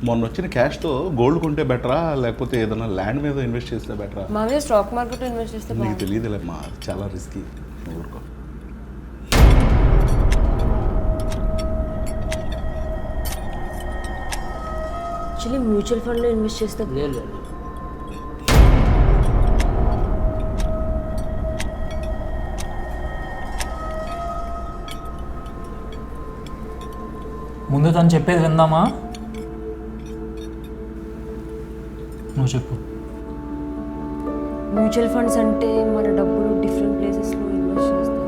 మొన్న వచ్చిన క్యాష్తో గోల్డ్ కొంటే బెటరా లేకపోతే ఏదైనా ల్యాండ్ మీద ఇన్వెస్ట్ చేస్తే బెటరా? మామూలుగా స్టాక్ మార్కెట్ ఇన్వెస్ట్ చేస్తే నీకు తెలియదులేమ్మా, చాలా రిస్కీ. ఊరుకో. యాక్చువల్లీ మ్యూచువల్ ఫండ్లో ఇన్వెస్ట్ చేస్తే లేదు ముందు తను చెప్పేది విందామా? నువ్వు చెప్పు. మ్యూచువల్ ఫండ్స్ అంటే మన డబ్బులు డిఫరెంట్ ప్లేసెస్లో ఇన్వెస్ట్ చేస్తాం.